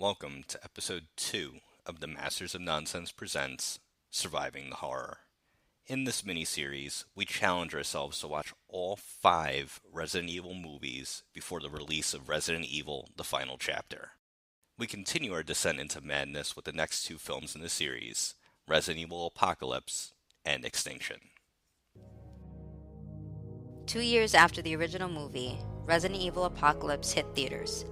Welcome to episode 2 of the Masters of Nonsense Presents Surviving the Horror. In this mini-series, we challenge ourselves to watch all 5 Resident Evil movies before the release of Resident Evil: The Final Chapter. We continue our descent into madness with the next 2 films in the series, Resident Evil Apocalypse and Extinction. 2 years after the original movie, Resident Evil Apocalypse hit theaters.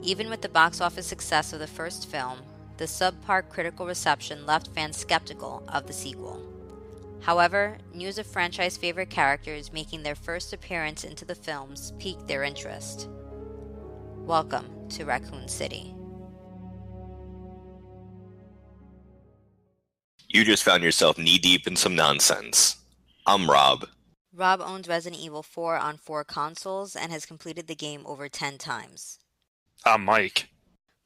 Even with the box office success of the first film, the subpar critical reception left fans skeptical of the sequel. However, news of franchise favorite characters making their first appearance into the films piqued their interest. Welcome to Raccoon City. You just found yourself knee-deep in some nonsense. I'm Rob. Rob owns Resident Evil 4 on 4 consoles and has completed the game over 10 times. I'm Mike.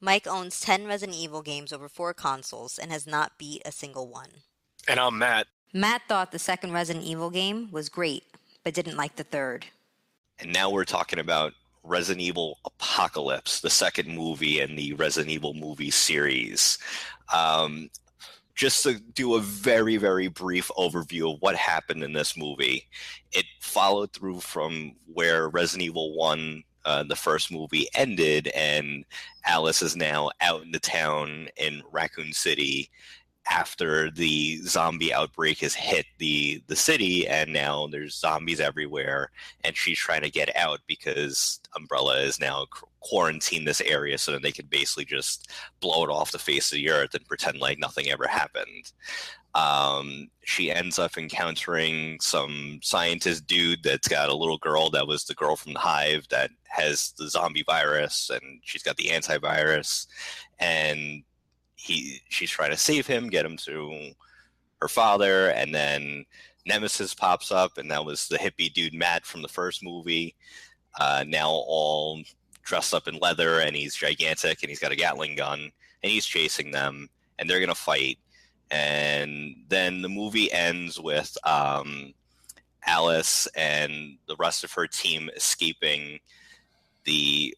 Mike owns 10 Resident Evil games over 4 consoles and has not beat a single one. And I'm Matt. Matt thought the second Resident Evil game was great, but didn't like the third. And now we're talking about Resident Evil Apocalypse, the second movie in the Resident Evil movie series. Just to do a very, very brief overview of what happened in this movie. It followed through from where Resident Evil 1, the first movie, ended, and Alice is now out in the town in Raccoon City after the zombie outbreak has hit the city, and now there's zombies everywhere, and she's trying to get out because Umbrella is now quarantined this area so that they can basically just blow it off the face of the earth and pretend like nothing ever happened. She ends up encountering some scientist dude that's got a little girl that was the girl from the Hive that has the zombie virus, and she's got the antivirus, and she's trying to save him, get him to her father, and then Nemesis pops up, and that was the hippie dude Matt from the first movie, now all dressed up in leather, and he's gigantic, and he's got a Gatling gun, and he's chasing them, and they're gonna fight. And then the movie ends with Alice and the rest of her team escaping the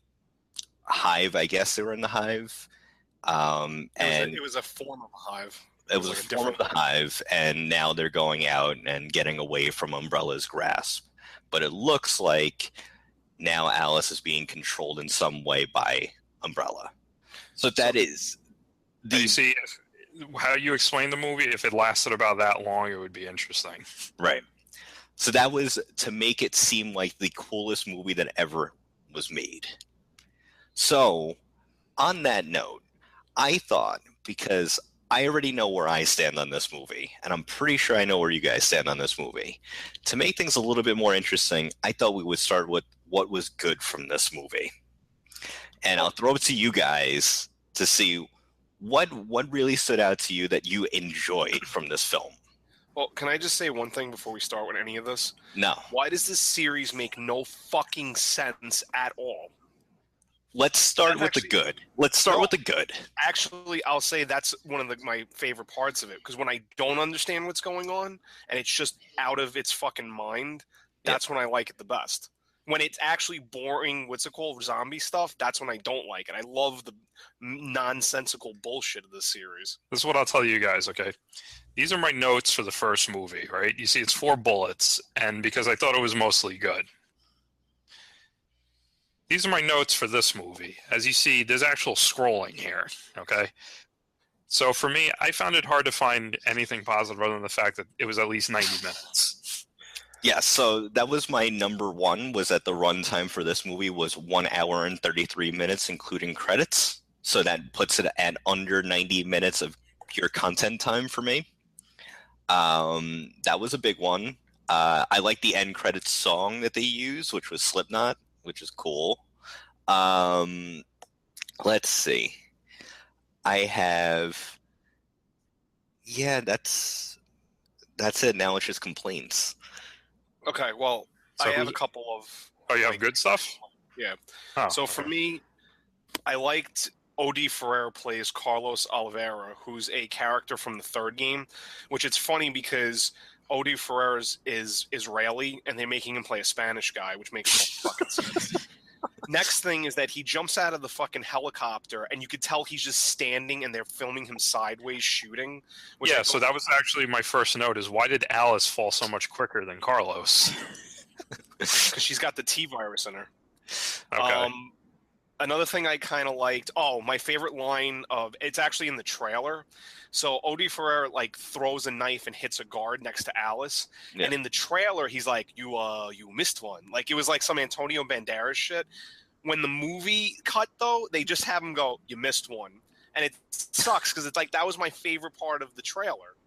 Hive. I guess they were in the Hive. It was a form of a hive. It was like a form of the Hive, and now they're going out and getting away from Umbrella's grasp. But it looks like now Alice is being controlled in some way by Umbrella. So that is You see, how you explain the movie, if it lasted about that long, it would be interesting. Right. So that was to make it seem like the coolest movie that ever was made. So, on that note, I thought, because I already know where I stand on this movie, and I'm pretty sure I know where you guys stand on this movie, to make things a little bit more interesting, I thought we would start with what was good from this movie. And I'll throw it to you guys to see what really stood out to you that you enjoyed from this film. Well, can I just say one thing before we start with any of this? No. Why does this series make no fucking sense at all? Let's start with the good. Actually, I'll say that's one of my favorite parts of it, because when I don't understand what's going on and it's just out of its fucking mind, that's when I like it the best. When it's actually boring, zombie stuff, that's when I don't like it. I love the nonsensical bullshit of this series. This is what I'll tell you guys, okay? These are my notes for the first movie, right? You see, it's 4 bullets, and because I thought it was mostly good. These are my notes for this movie. As you see, there's actual scrolling here, okay? So for me, I found it hard to find anything positive other than the fact that it was at least 90 minutes. Yeah, so that was my number one, was that the runtime for this movie was 1 hour and 33 minutes, including credits. So that puts it at under 90 minutes of pure content time for me. That was a big one. I like the end credits song that they used, which was Slipknot, which is cool. Let's see. I have... Yeah, that's it. Now it's just complaints. Okay, well, So I have a couple of... Oh, you have good stuff? Yeah. Oh, So for me, I liked Odi Ferreira plays Carlos Oliveira, who's a character from the third game, which it's funny because Odi Ferreira is Israeli, and they're making him play a Spanish guy, which makes no fucking sense. Next thing is that he jumps out of the fucking helicopter, and you could tell he's just standing, and they're filming him sideways shooting. Yeah, so that was actually my first note: is why did Alice fall so much quicker than Carlos? Because she's got the T virus in her. Okay. Another thing I kind of liked. Oh, my favorite line of it's actually in the trailer. So Odie Ferrer like throws a knife and hits a guard next to Alice, and in the trailer he's like, "You missed one." Like it was like some Antonio Banderas shit. When the movie cut though, they just have him go, "You missed one," and it sucks because it's like that was my favorite part of the trailer.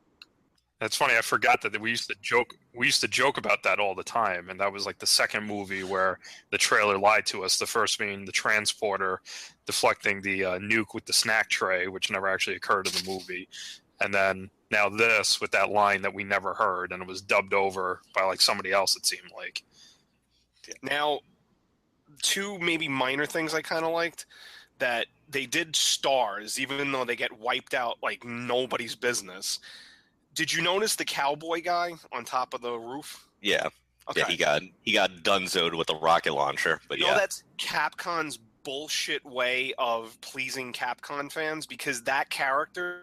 That's funny. I forgot that we used to joke. We used to joke about that all the time, and that was like the second movie where the trailer lied to us. The first being the transporter deflecting the nuke with the snack tray, which never actually occurred in the movie, and then now this with that line that we never heard, and it was dubbed over by like somebody else. It seemed like. Now, two maybe minor things I kind of liked that they did stars, even though they get wiped out like nobody's business. Did you notice the cowboy guy on top of the roof? Yeah. Okay. Yeah, he got dunzoed with a rocket launcher. But you know that's Capcom's bullshit way of pleasing Capcom fans, because that character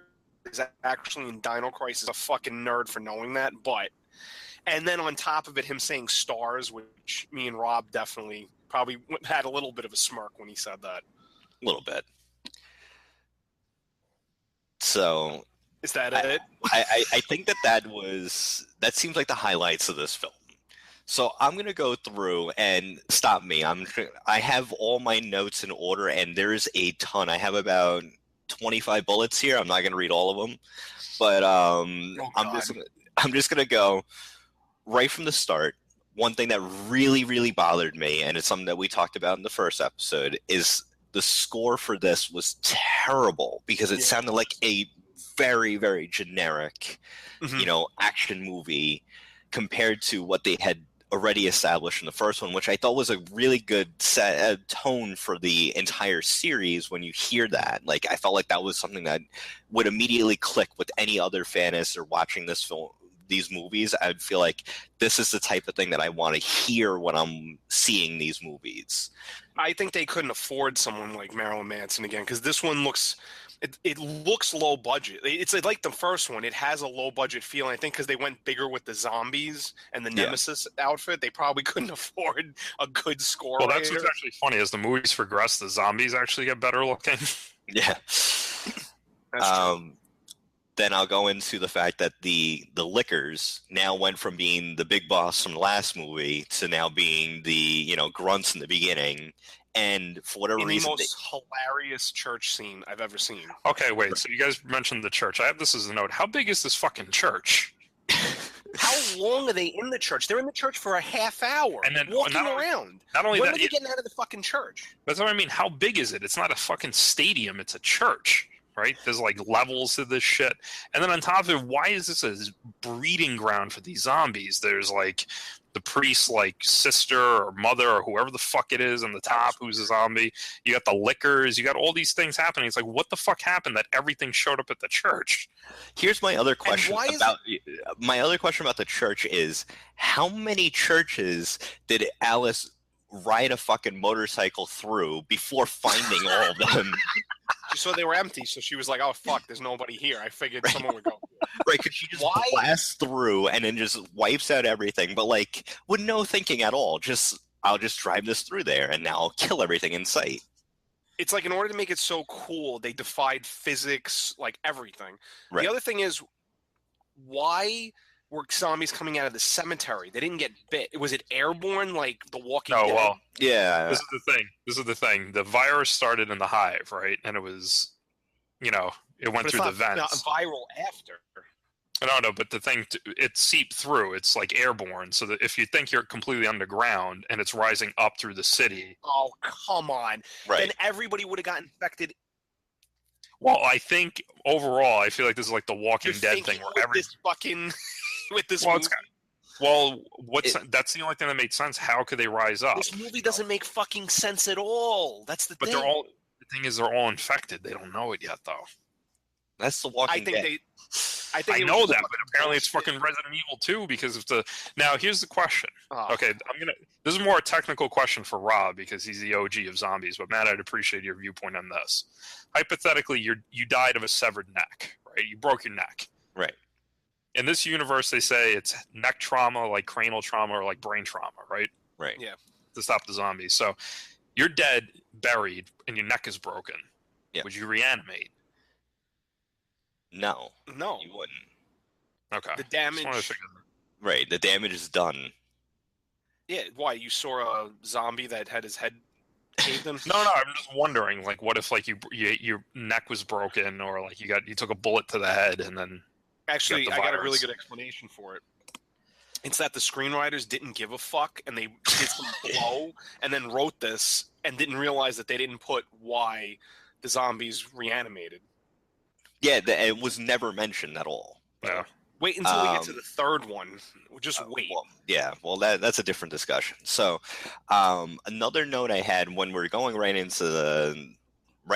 is actually in Dino Crisis a fucking nerd for knowing that. But and then on top of it, him saying stars, which me and Rob definitely probably had a little bit of a smirk when he said that. A little bit. So. Is that it? I think that seems like the highlights of this film. So I'm going to go through and stop me. I have all my notes in order, and there's a ton. I have about 25 bullets here. I'm not going to read all of them, but I'm just going to go right from the start. One thing that really, really bothered me, and it's something that we talked about in the first episode, is the score for this was terrible because it sounded like a very, very generic, action movie compared to what they had already established in the first one, which I thought was a really good tone for the entire series. When you hear that, like, I felt like that was something that would immediately click with any other fan as they're watching this film, these movies. I'd feel like this is the type of thing that I want to hear when I'm seeing these movies. I think they couldn't afford someone like Marilyn Manson again, because this one looks... It looks low budget. It's like the first one. It has a low budget feeling. I think because they went bigger with the zombies and the Nemesis outfit, they probably couldn't afford a good score. Well, that's what's actually funny. As the movies progress, the zombies actually get better looking. Yeah. That's true. Then I'll go into the fact that the Lickers now went from being the big boss from the last movie to now being the grunts in the beginning. And for whatever reason, the most hilarious church scene I've ever seen. Okay, wait. So you guys mentioned the church. I have this as a note. How big is this fucking church? How long are they in the church? They're in the church for a half hour, and then walking around. Not only when that, are they getting out of the fucking church? That's what I mean. How big is it? It's not a fucking stadium. It's a church, right? There's like levels to this shit. And then on top of it, why is this a breeding ground for these zombies? There's like the priest's like sister or mother or whoever the fuck it is on the top who's a zombie. You got the Lickers. You got all these things happening. It's like, what the fuck happened that everything showed up at the church? Here's my other question about the church is, how many churches did Alice ride a fucking motorcycle through before finding all of them? She saw they were empty, so she was like, oh fuck, there's nobody here. I figured someone would go. Right, because she just blasts through and then just wipes out everything, but like with no thinking at all. I'll just drive this through there and now I'll kill everything in sight. It's like, in order to make it so cool, they defied physics, like everything. Right. The other thing is, why were zombies coming out of the cemetery? They didn't get bit. Was it airborne like The Walking Dead? Well, yeah. This is the thing. The virus started in the hive, right? And it was, it went through the vents. Not viral after. No, but the thing, it seeped through. It's like airborne. So that if you think you're completely underground and it's rising up through the city. Oh, come on. Right. Then everybody would have gotten infected. Well, I think overall, I feel like this is like the Walking Dead thing. Where with this movie? That's the only thing that made sense. How could they rise up? This movie doesn't make fucking sense at all. That's the thing. But the thing is, they're all infected. They don't know it yet, though. That's the Walking Dead. I think I it was know just that, but fucking apparently it's bullshit. fucking Resident Evil 2 because of the. Now here's the question. Oh. Okay, This is more a technical question for Rob because he's the OG of zombies. But Matt, I'd appreciate your viewpoint on this. Hypothetically, you died of a severed neck, right? You broke your neck. Right. In this universe, they say it's neck trauma, like cranial trauma, or like brain trauma, right? Right. Yeah. To stop the zombies. So you're dead, buried, and your neck is broken. Yeah. Would you reanimate? No. No. You wouldn't. Okay. The Just wanted to damage. figure that. Right. The damage is done. Yeah. Why? You saw a zombie that had his head caved in? No, I'm just wondering, like, what if like your neck was broken, or like you took a bullet to the head, and then Actually, the I got a really virus. good explanation for it. It's that the screenwriters didn't give a fuck and they did some blow and then wrote this and didn't realize that they didn't put why the zombies reanimated. Yeah, it was never mentioned at all. Yeah. Wait until we get to the third one. Just wait. Well, that's a different discussion. So, another note I had when we're going right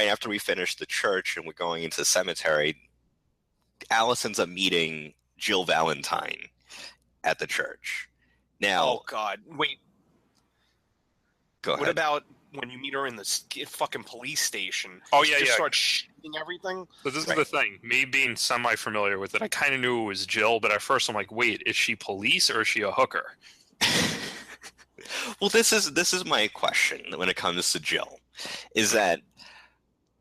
after we finish the church and we're going into the cemetery, Alice ends up meeting Jill Valentine at the church. Now, Oh God! Wait. go ahead. What about when you meet her in the fucking police station? Oh, She yeah, just yeah. starts shooting everything. But this Right. is the thing. Me being semi-familiar with it, I kind of knew it was Jill, but at first I'm like, wait, is she police or is she a hooker? Well, this is my question when it comes to Jill, is that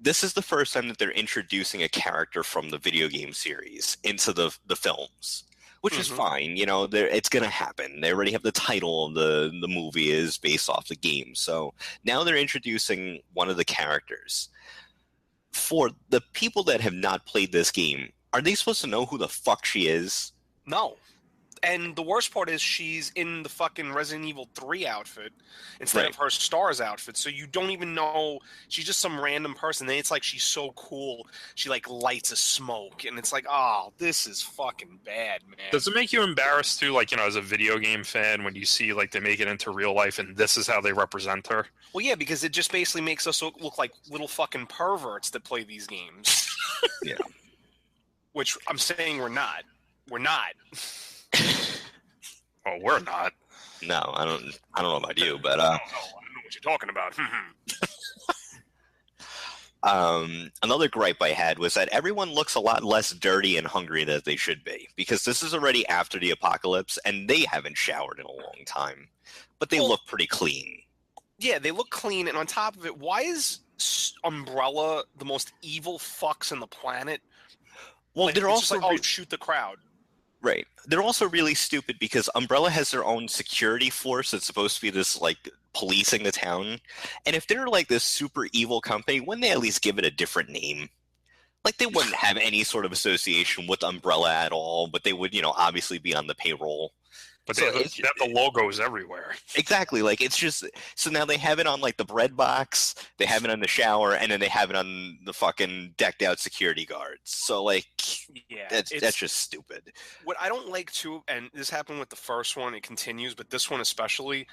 this is the first time that they're introducing a character from the video game series into the films, which is Mhm. fine. You know, it's going to happen. They already have the title of the movie is based off the game. So now they're introducing one of the characters. For the people that have not played this game, are they supposed to know who the fuck she is? No. And the worst part is she's in the fucking Resident Evil 3 outfit instead Right. of her Star's outfit. So you don't even know she's just some random person. Then it's like she's so cool. She like lights a smoke and it's like, oh, this is fucking bad, man. Does it make you embarrassed too, like, as a video game fan, when you see like they make it into real life and this is how they represent her? Well, yeah, because it just basically makes us look like little fucking perverts that play these games. Yeah. Which I'm saying we're not. We're not. Oh, we're not. No, I don't know about you, but I don't know what you're talking about. another gripe I had was that everyone looks a lot less dirty and hungry than they should be, because this is already after the apocalypse and they haven't showered in a long time, but they Well- look pretty clean. Yeah, they look clean, and on top of it, why is Umbrella the most evil fucks on the planet? Well, Like, they're it's just also like, oh, shoot the crowd. right. They're also really stupid because Umbrella has their own security force that's supposed to be this like policing the town, and if they're like this super evil company, wouldn't they at least give it a different name? Like they wouldn't have any sort of association with Umbrella at all, but they would, obviously be on the payroll. But So they have the logos everywhere. Exactly. Like it's just so now they have it on like the bread box, they have it on the shower, and then they have it on the fucking decked out security guards. So like Yeah, that's just stupid. what I don't like too, and this happened with the first one. It continues, but this one especially.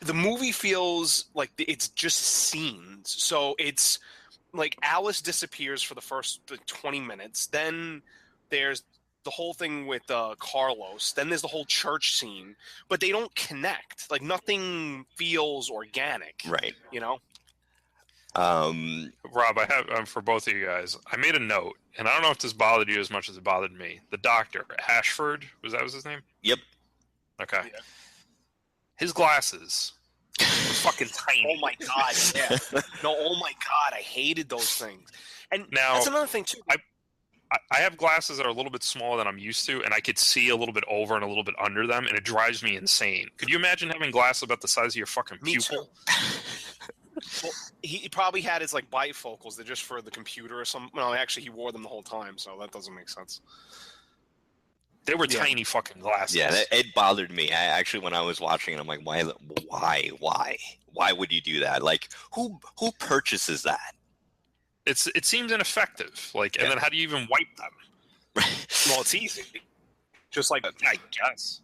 The movie feels like it's just scenes. So it's like Alice disappears for the first 20 minutes. Then there's the whole thing with Carlos. Then there's the whole church scene, but they don't connect. Like nothing feels organic. Right. Rob, I have for both of you guys. I made a note, and I don't know if this bothered you as much as it bothered me. The doctor, Ashford, was his name? Yep. Okay. Yeah. His glasses were fucking tiny. Oh my god, yeah. No, oh my god, I hated those things. And Now, that's another thing too. I have glasses that are a little bit smaller than I'm used to, and I could see a little bit over and a little bit under them, and it drives me insane. Could you imagine having glasses about the size of your fucking Me pupil? Well, he probably had his like bifocals. They're just for the computer or something. No, actually, he wore them the whole time, so that doesn't make sense. They were Yeah. tiny fucking glasses. Yeah, it bothered me. I actually, when I was watching it, I'm like, why would you do that? Like, who purchases that? It seems ineffective. Like, and Yeah. then how do you even wipe them? Well, it's easy. Just like I guess.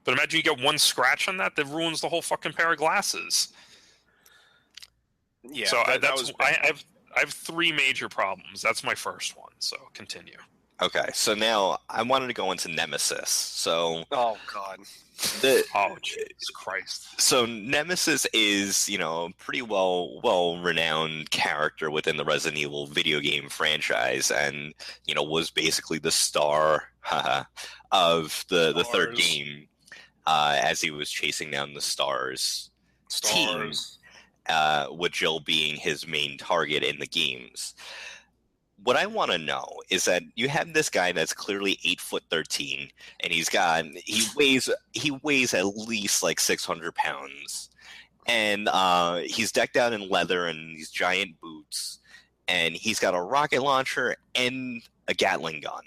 But imagine you get one scratch on that ruins the whole fucking pair of glasses. yeah. So that that's was I have three major problems. That's my first one. So continue. Okay, so now I wanted to go into Nemesis. So Oh God. the Oh, Jesus Christ. so Nemesis is, a pretty well renowned character within the Resident Evil video game franchise, and was basically the star of the third Stars. game, as he was chasing down the team, Stars. with Jill being his main target in the games. What I want to know is that you have this guy that's clearly 8'13", and he weighs at least like 600 pounds, and he's decked out in leather and these giant boots, and he's got a rocket launcher and a Gatling gun.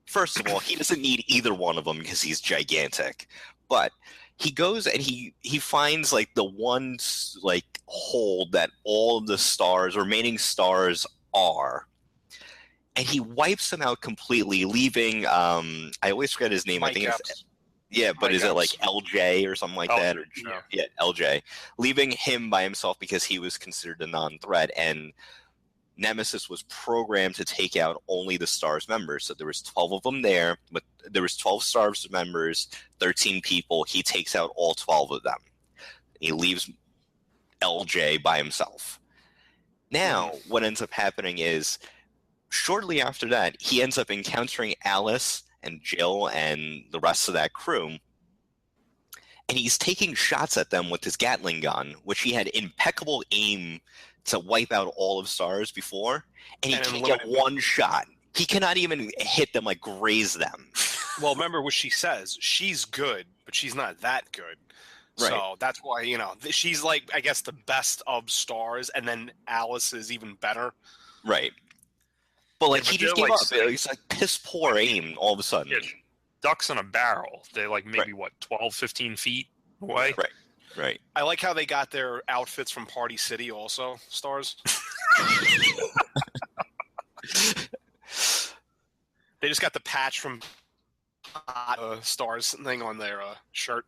First of all, he doesn't need either one of them because he's gigantic, but he goes and he finds like the one like hole that all of the remaining stars are. And he wipes them out completely, leaving I always forget his name. Mike I think Epps. it's but Mike is it like Epps. LJ or something like that? Or Yeah. yeah, LJ, leaving him by himself because he was considered a non-threat. And Nemesis was programmed to take out only the STARS members. So there was 12 of them there, but there was 12 STARS members, 13 people. He takes out all 12 of them. He leaves LJ by himself. Now, what ends up happening is, shortly after that, he ends up encountering Alice and Jill and the rest of that crew, and he's taking shots at them with his Gatling gun, which he had impeccable aim to wipe out all of STARS before, and he And can't get eliminate one shot. He cannot even hit them, like graze them. Well, remember what she says. She's good, but she's not that good. Right. So that's why, she's like, I guess, the best of STARS, and then Alice is even better. Right. But like Yeah, but he just they're, gave like, up. It's like piss poor aim all of a sudden. Yeah, ducks in a barrel. They're like maybe, 12, 15 feet away? Right. I like how they got their outfits from Party City also, STARS. They just got the patch from STARS thing on their shirt.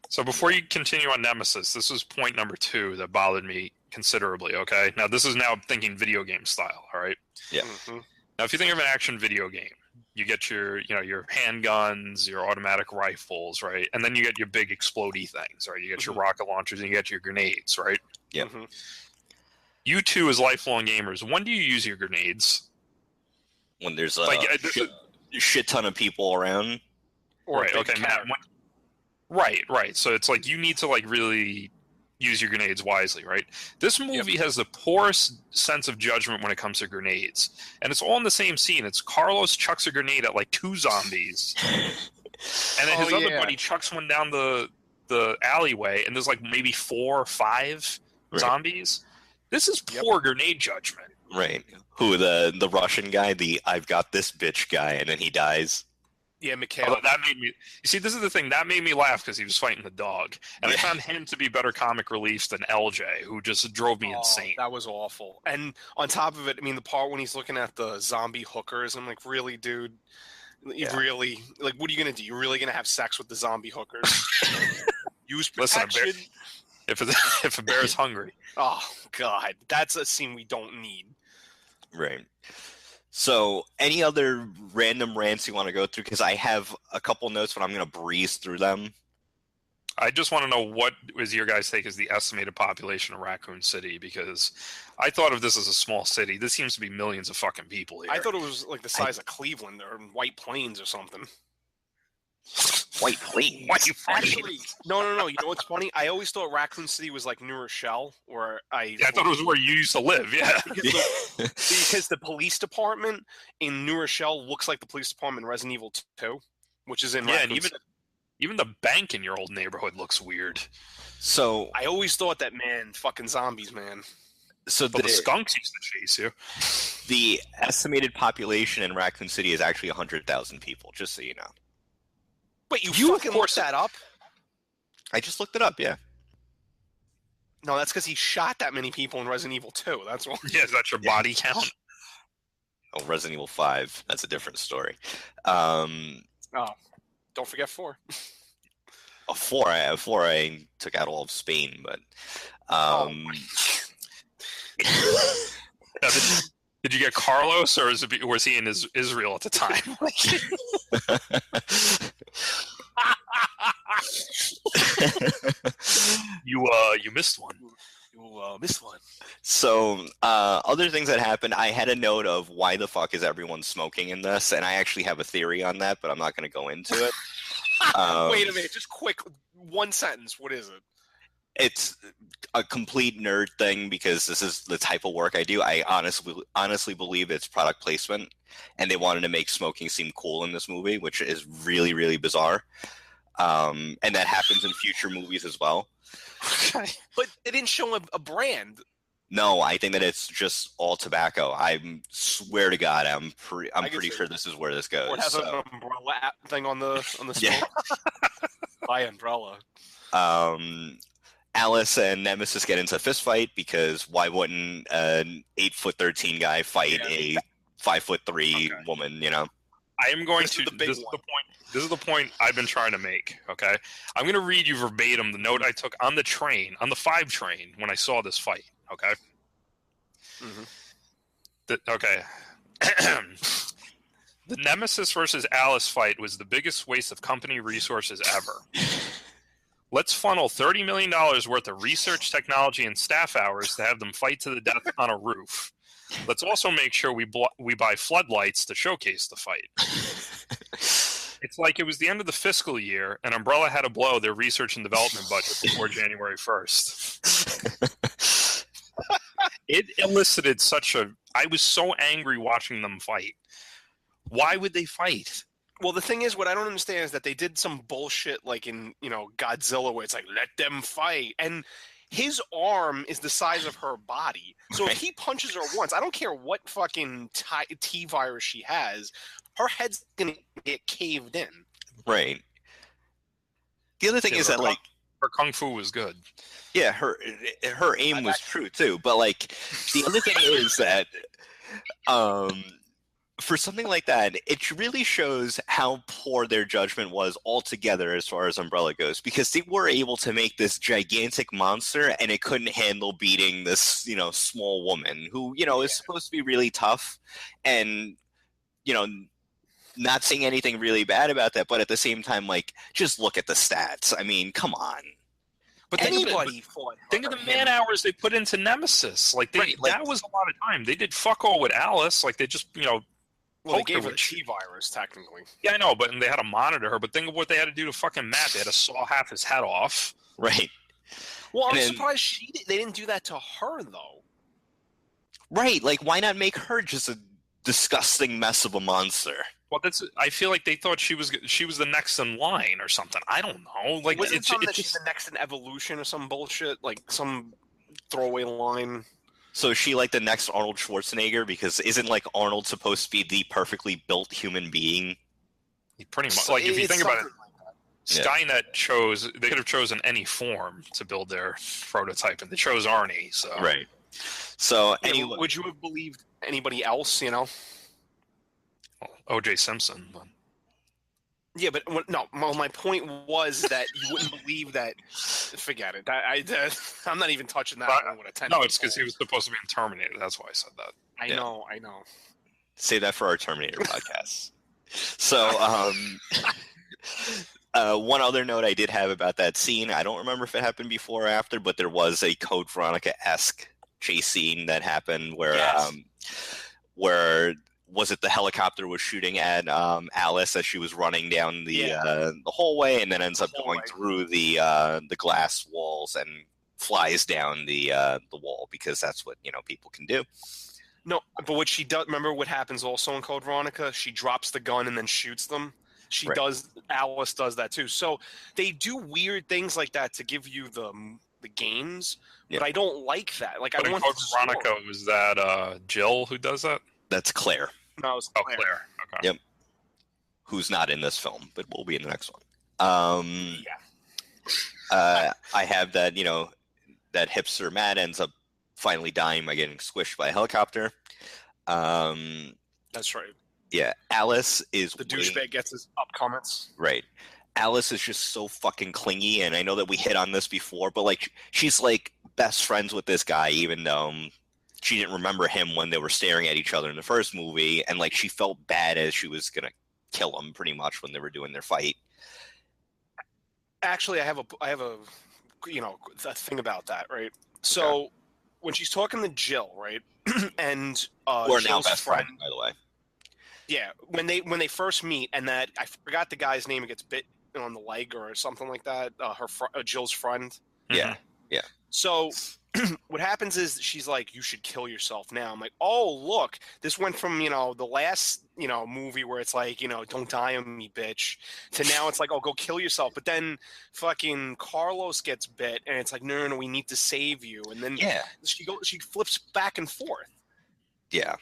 So before you continue on Nemesis, this is point number 2 that bothered me considerably, okay? Now, this is now thinking video game style, all right? Yeah. Mm-hmm. Now, if you think of an action video game, you get your handguns, your automatic rifles, right? And then you get your big explodey things, right? You get your rocket launchers and you get your grenades, right? Yeah. Mm-hmm. You two, as lifelong gamers, when do you use your grenades? When there's a Like, shit ton of people around. Or right, a big okay, Matt. carrot. Right. So it's like you need to like really use your grenades wisely, right? This movie has the poorest sense of judgment when it comes to grenades, and it's all in the same scene. It's Carlos chucks a grenade at like 2 zombies, and then his other buddy chucks one down the alleyway, and there's like maybe 4 or 5 zombies. This is poor grenade judgment. Right. Who, the Russian guy, the I've got this bitch guy, and then he dies. Yeah, Mikhail. Although that made me. You see, this is the thing that made me laugh because he was fighting the dog, and I found him to be better comic relief than LJ, who just drove me insane. That was awful. And on top of it, I mean, the part when he's looking at the zombie hookers, I'm like, really, dude? You really, like, what are you gonna do? You're really gonna have sex with the zombie hookers? Use protection. Listen, if a bear is hungry. Oh God, that's a scene we don't need. Right. So, any other random rants you want to go through? Because I have a couple notes, but I'm going to breeze through them. I just want to know what was your guys' take as the estimated population of Raccoon City, because I thought of this as a small city. This seems to be millions of fucking people here. I thought it was like the size of Cleveland or White Plains or something. White Plains. Actually, no. You know what's funny? I always thought Raccoon City was like New Rochelle, where I thought it was where you used to live. Yeah, because the police department in New Rochelle looks like the police department in Resident Evil 2, which is in Raccoon and City. even the bank in your old neighborhood looks weird. So I always thought that, man, fucking zombies, man. So but the skunks used to chase you. The estimated population in Raccoon City is actually 100,000 people, just so you know. Wait, you fucking looked that up? I just looked it up, yeah. No, that's because he shot that many people in Resident Evil 2. That's why. Yeah, is that your body count? Oh, Resident Evil 5. That's a different story. Oh, don't forget 4. 4 I took out all of Spain, but... Yeah, Did you get Carlos, or was he in Israel at the time? You missed one. You missed one. So, other things that happened, I had a note of why the fuck is everyone smoking in this, and I actually have a theory on that, but I'm not going to go into it. Wait a minute, just quick, one sentence. What is it? It's a complete nerd thing because this is the type of work I do. I honestly believe it's product placement, and they wanted to make smoking seem cool in this movie, which is really, really bizarre. And that happens in future movies as well. But they didn't show a brand. No, I think that it's just all tobacco. I swear to God, I'm pretty sure this is where this goes. Or it has an umbrella thing on the smoke. Yeah. By umbrella. Alice and Nemesis get into a fist fight because why wouldn't an 8'13" guy fight a 5'3" woman? You know. I am going to. This is the point I've been trying to make. Okay, I'm going to read you verbatim the note I took on the 5 train when I saw this fight. Okay. Mm-hmm. Okay. The Nemesis versus Alice fight was the biggest waste of company resources ever. Let's funnel $30 million worth of research, technology, and staff hours to have them fight to the death on a roof. Let's also make sure we buy floodlights to showcase the fight. It's like it was the end of the fiscal year, and Umbrella had to blow their research and development budget before January 1st. It elicited I was so angry watching them fight. Why would they fight? Well, the thing is, what I don't understand is that they did some bullshit like in, Godzilla, where it's like, let them fight. And his arm is the size of her body. So if he punches her once, I don't care what fucking T-virus she has, her head's going to get caved in. Right. The other thing is that, like... Her kung fu was good. Yeah, her aim was true, too. But, like, the other thing is that... for something like that, it really shows how poor their judgment was altogether as far as Umbrella goes, because they were able to make this gigantic monster and it couldn't handle beating this, small woman who, is supposed to be really tough and, not saying anything really bad about that, but at the same time, like, just look at the stats. I mean, come on. But think of the man hours they put into Nemesis. That was a lot of time. They did fuck all with Alice. Like, they just, Well, they gave her the T-virus, technically. Yeah, I know, but they had to monitor her. But think of what they had to do to fucking Matt. They had to saw half his head off. Right. Well, I'm surprised they didn't do that to her, though. Right. Like, why not make her just a disgusting mess of a monster? Well, I feel like they thought she was the next in line or something. I don't know. Like, wasn't it that she's the next in evolution or some bullshit? Like, some throwaway line... So is she like the next Arnold Schwarzenegger? Because isn't like Arnold supposed to be the perfectly built human being? Pretty much. Like, if you think about it, Skynet they could have chosen any form to build their prototype, and they chose Arnie. So right. So anyway, would you have believed anybody else? Well, O.J. Simpson. But... Yeah, but my point was that you wouldn't believe that. Forget it. I'm not even touching that. No, it's because he was supposed to be in Terminator. That's why I said that. I know. Save that for our Terminator podcast. So, one other note I did have about that scene, I don't remember if it happened before or after, but there was a Code Veronica-esque chase scene that happened where was it the helicopter was shooting at Alice as she was running down the hallway, and then ends up going through the glass walls and flies down the wall, because that's what people can do. No, but what she does, remember what happens also in Code Veronica? She drops the gun and then shoots them. Alice does that too. So they do weird things like that to give you the games, but I don't like that. Like, but I want Code Veronica, was that Jill who does that? That's Claire. No, it's Claire. Claire. Okay. Yep. Who's not in this film, but will be in the next one. I have that, that hipster Matt ends up finally dying by getting squished by a helicopter. That's right. Yeah, Alice is... The douchebag gets his up comments. Right. Alice is just so fucking clingy, and I know that we hit on this before, but, like, she's, like, best friends with this guy, even though she didn't remember him when they were staring at each other in the first movie, and like she felt bad as she was gonna kill him pretty much when they were doing their fight. Actually, I have a a thing about that, right? So when she's talking to Jill, right, and Who are now Jill's best friend, friends, by the way. yeah, when they first meet, and that I forgot the guy's name, who gets bit on the leg or something like that. Jill's friend. Yeah, yeah. So what happens is she's like, "You should kill yourself now." I'm like, "Oh, look, this went from the last movie where it's like don't die on me, bitch, to now it's like, oh, go kill yourself." But then fucking Carlos gets bit, and it's like, no, we need to save you. And then she flips back and forth. Yeah.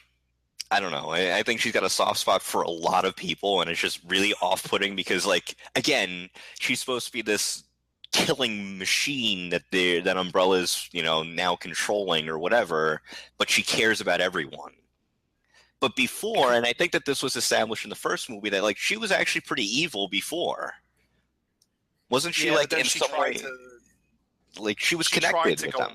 I don't know. I think she's got a soft spot for a lot of people, and it's just really off-putting because, like, again, she's supposed to be this killing machine that Umbrella's, now controlling or whatever, but she cares about everyone. But before, and I think that this was established in the first movie, that like she was actually pretty evil before. Wasn't she like in some way? Like she was connected with them.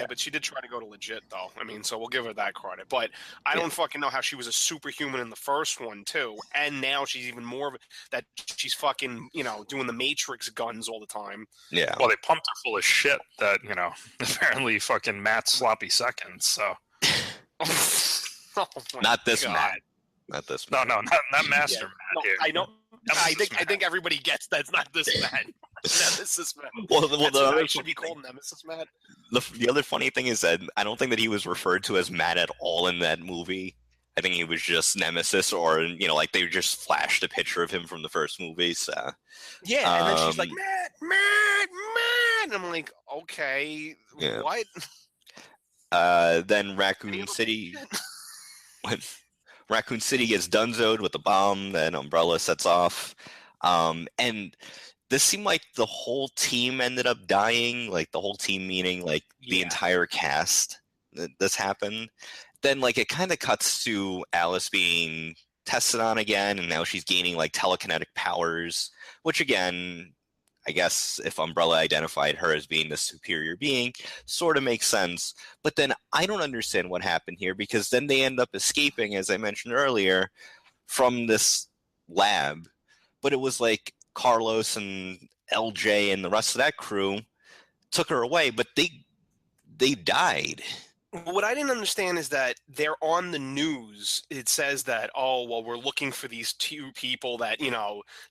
But she did try to go to legit, though. I mean, so we'll give her that credit. But I don't fucking know how she was a superhuman in the first one, too. And now she's even more of that. She's fucking, doing the Matrix guns all the time. Yeah. Well, they pumped her full of shit that, apparently fucking Matt's sloppy seconds, so. Not this Matt. Not this Matt. No, not Master Matt here. I know. I think everybody gets that. It's not this Matt. Nemesis Matt. Well, the other should be called Nemesis Matt. The other funny thing is that I don't think that he was referred to as Matt at all in that movie. I think he was just Nemesis, or like they just flashed a picture of him from the first movie. So yeah, and then she's like Matt. And I'm like, okay, what? Then Raccoon City. When Raccoon City gets dunzoed with the bomb that Umbrella sets off, and this seemed like the whole team ended up dying, like the whole team meaning like the entire cast. This happened. Then like it kind of cuts to Alice being tested on again, and now she's gaining like telekinetic powers, which again, I guess if Umbrella identified her as being the superior being, sort of makes sense. But then I don't understand what happened here, because then they end up escaping, as I mentioned earlier, from this lab. But it was like Carlos and LJ and the rest of that crew took her away, but they died. What I didn't understand is that they're on the news. It says that, oh, well, we're looking for these two people that,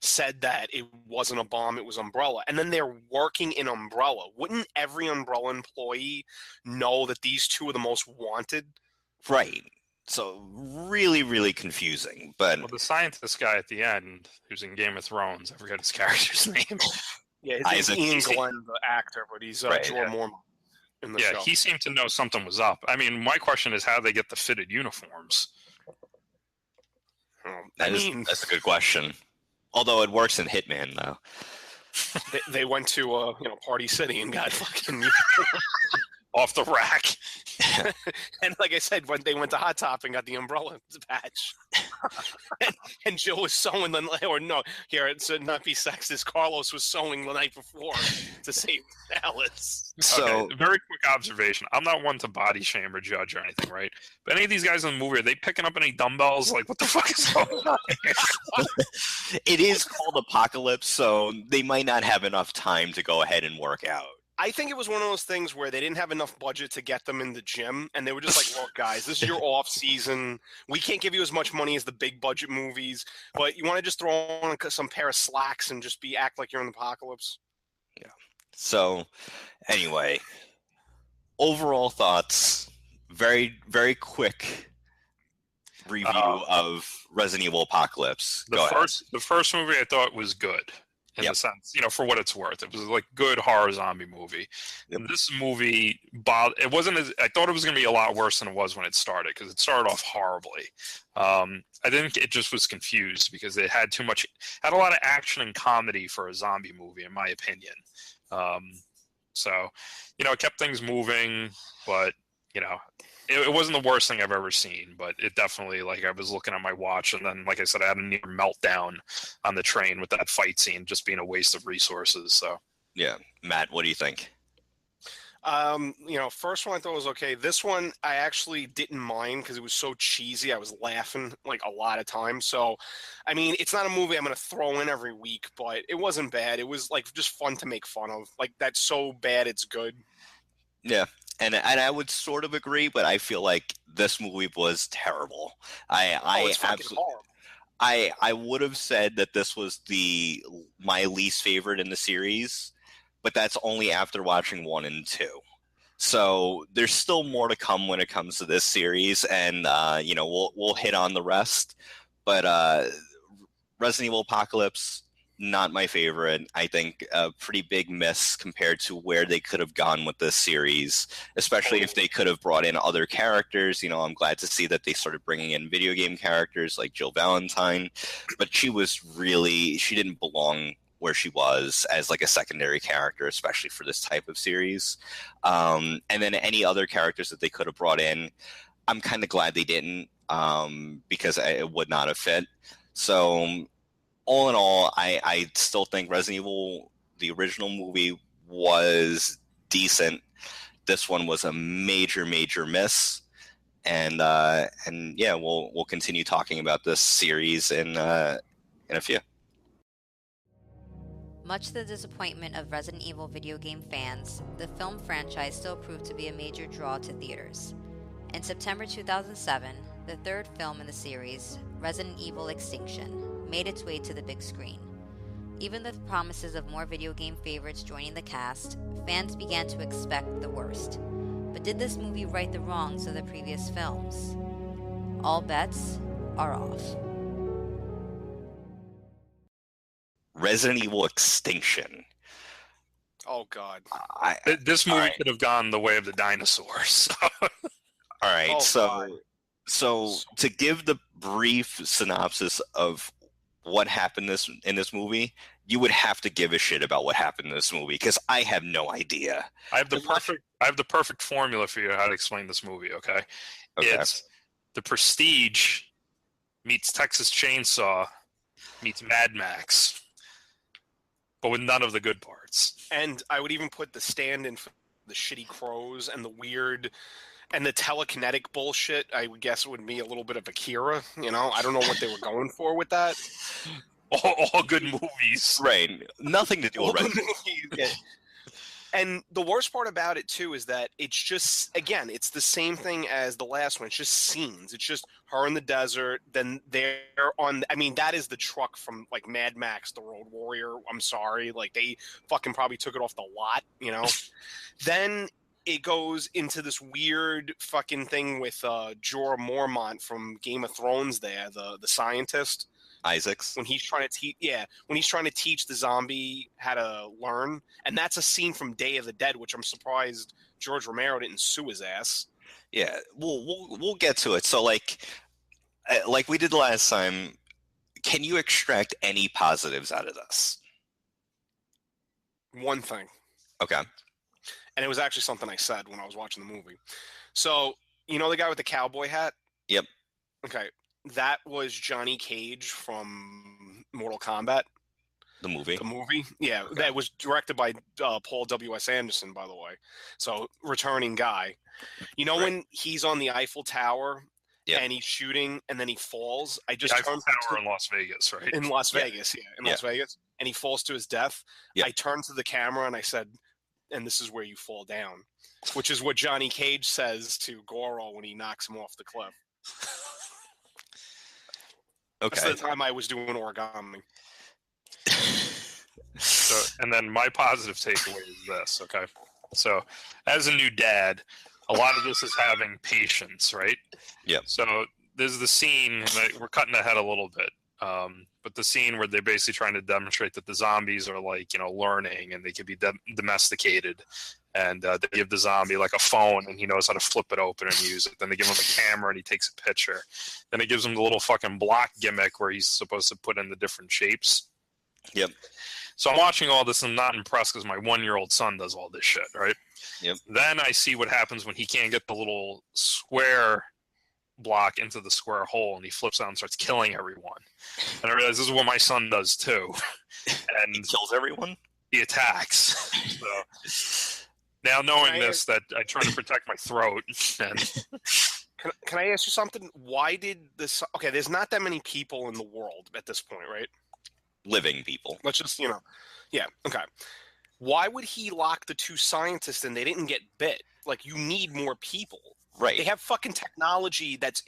said that it wasn't a bomb, it was Umbrella. And then they're working in Umbrella. Wouldn't every Umbrella employee know that these two are the most wanted? Right. So really, really confusing. But the scientist guy at the end, who's in Game of Thrones, I forget his character's name. Yeah, his name's Ian Glenn, the actor, but he's Jorah Mormont. Yeah, he seemed to know something was up. I mean, my question is how they get the fitted uniforms. That's a good question. Although it works in Hitman, though. They went to Party City and got fucking off the rack. And like I said, when they went to Hot Top and got the Umbrella patch, and Jill was sewing it's not be sexist. Carlos was sewing the night before to save Alice. So, very quick observation. I'm not one to body shame or judge or anything, right? But any of these guys in the movie, are they picking up any dumbbells? Like, what the fuck is going on here? It is called Apocalypse, so they might not have enough time to go ahead and work out. I think it was one of those things where they didn't have enough budget to get them in the gym, and they were just like, look, guys, this is your off season. We can't give you as much money as the big budget movies, but you want to just throw on some pair of slacks and just act like you're in the apocalypse? Yeah. So, anyway, overall thoughts, very, very quick review of Resident Evil Apocalypse. The first movie I thought was good. In the sense, for what it's worth. It was like good horror zombie movie. Yep. This movie, it wasn't as, I thought it was going to be a lot worse than it was when it started, because it started off horribly. I think it just was confused because it had had a lot of action and comedy for a zombie movie, in my opinion. So, it kept things moving, but, it wasn't the worst thing I've ever seen, but it definitely, I was looking at my watch, and then, like I said, I had a near meltdown on the train with that fight scene just being a waste of resources. So, yeah, Matt, what do you think? First one I thought was okay. This one I actually didn't mind because it was so cheesy. I was laughing like a lot of times. So, I mean, it's not a movie I'm going to throw in every week, but it wasn't bad. It was like just fun to make fun of. Like that's so bad it's good. Yeah. And I would sort of agree, but I feel like this movie was terrible. It's fucking horrible. I would have said that this was my least favorite in the series, but that's only after watching 1 and 2. So there's still more to come when it comes to this series, and we'll hit on the rest. But Resident Evil Apocalypse, not my favorite. I think a pretty big miss compared to where they could have gone with this series, especially if they could have brought in other characters. I'm glad to see that they started bringing in video game characters like Jill Valentine, but she didn't belong where she was as like a secondary character, especially for this type of series. And then any other characters that they could have brought in, I'm kind of glad they didn't, because it would not have fit. So all in all, I still think Resident Evil, the original movie, was decent. This one was a major, major miss. And yeah, we'll continue talking about this series in a few. Much to the disappointment of Resident Evil video game fans, the film franchise still proved to be a major draw to theaters. In September 2007, the third film in the series, Resident Evil Extinction, made its way to the big screen. Even with promises of more video game favorites joining the cast, fans began to expect the worst. But did this movie right the wrongs of the previous films? All bets are off. Resident Evil Extinction. Oh God! This movie could have gone the way of the dinosaurs. All right, Oh, so to give the brief synopsis of what happened in this movie, you would have to give a shit about what happened in this movie because I have no idea. I have the perfect formula for you how to explain this movie. Okay, it's The Prestige meets Texas Chainsaw meets Mad Max, but with none of the good parts. And I would even put The Stand in for the shitty crows and the weird and the telekinetic bullshit. I would guess it would be a little bit of Akira. I don't know what they were going for with that. All good movies, right? Nothing to do with Resident Evil. And the worst part about it too is that it's just, again, it's the same thing as the last one. It's just scenes. It's just her in the desert. Then they're on. I mean, that is the truck from like Mad Max, the Road Warrior. I'm sorry, like they fucking probably took it off the lot. Then it goes into this weird fucking thing with Jorah Mormont from Game of Thrones. There, the scientist. Isaacs. When he's trying to teach the zombie how to learn, and that's a scene from Day of the Dead, which I'm surprised George Romero didn't sue his ass. Yeah, we'll get to it. So like we did last time, can you extract any positives out of this? One thing. Okay. And it was actually something I said when I was watching the movie. So, the guy with the cowboy hat? Yep. Okay. That was Johnny Cage from Mortal Kombat. The movie? The movie? Yeah. Okay. That was directed by Paul W.S. Anderson, by the way. So, returning guy. Right. When he's on the Eiffel Tower and he's shooting and then he falls? I just Eiffel Tower in Las Vegas, right? In Las Vegas, Las Vegas. And he falls to his death. I turned to the camera and I said, and this is where you fall down, which is what Johnny Cage says to Goro when he knocks him off the cliff. Okay. That's the time I was doing origami. And then my positive takeaway is this, okay? So, as a new dad, a lot of this is having patience, right? Yeah. So, there's the scene, we're cutting ahead a little bit, but the scene where they're basically trying to demonstrate that the zombies are learning and they can be domesticated. And they give the zombie like a phone and he knows how to flip it open and use it. Then they give him a camera and he takes a picture. Then it gives him the little fucking block gimmick where he's supposed to put in the different shapes. Yep. So I'm watching all this and I'm not impressed because my 1-year-old son does all this shit, right? Yep. Then I see what happens when he can't get the little square block into the square hole and he flips out and starts killing everyone. And I realize this is what my son does too. And he kills everyone? He attacks. So... Now knowing this, that I try to protect my throat. And Can I ask you something? Why did this? Okay, there's not that many people in the world at this point, right? Living people. Let's just, yeah, okay. Why would he lock the two scientists and they didn't get bit? Like, you need more people. Right. They have fucking technology that's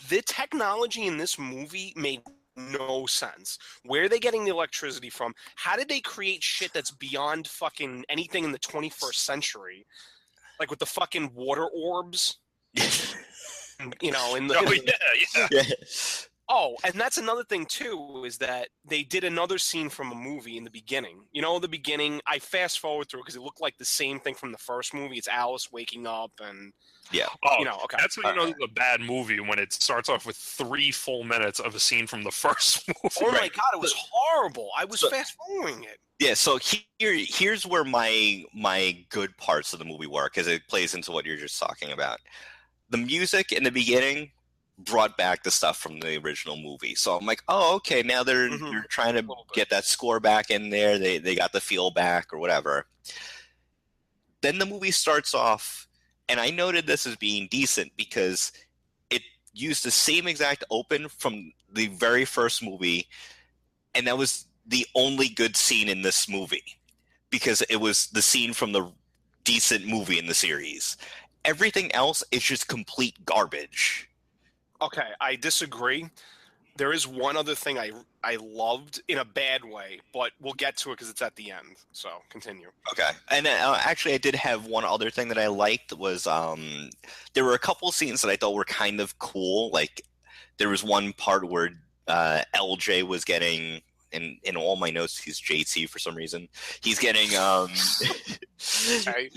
the technology in this movie made no sense. Where are they getting the electricity from? How did they create shit that's beyond fucking anything in the 21st century? Like with the fucking water orbs? In the... Oh, yeah. Yeah. Oh, and that's another thing, too, is that they did another scene from a movie in the beginning. The beginning, I fast forward through because it looked like the same thing from the first movie. It's Alice waking up and... Yeah. Oh, okay. That's when you know it's a bad movie, when it starts off with 3 full minutes of a scene from the first movie. Oh my God, it was horrible. I was fast forwarding it. Yeah, so here's where my good parts of the movie work, because it plays into what you're just talking about. The music in the beginning brought back the stuff from the original movie. So I'm like, oh, okay, now they're trying to get that score back in there. They got the feel back or whatever. Then the movie starts off, and I noted this as being decent because it used the same exact open from the very first movie, and that was the only good scene in this movie because it was the scene from the decent movie in the series. Everything else is just complete garbage. Okay, I disagree. There is one other thing I loved in a bad way, but we'll get to it because it's at the end. So continue. Okay, and actually, I did have one other thing that I liked was there were a couple scenes that I thought were kind of cool. Like there was one part where LJ was getting. In all my notes, he's JT for some reason. He's getting Okay.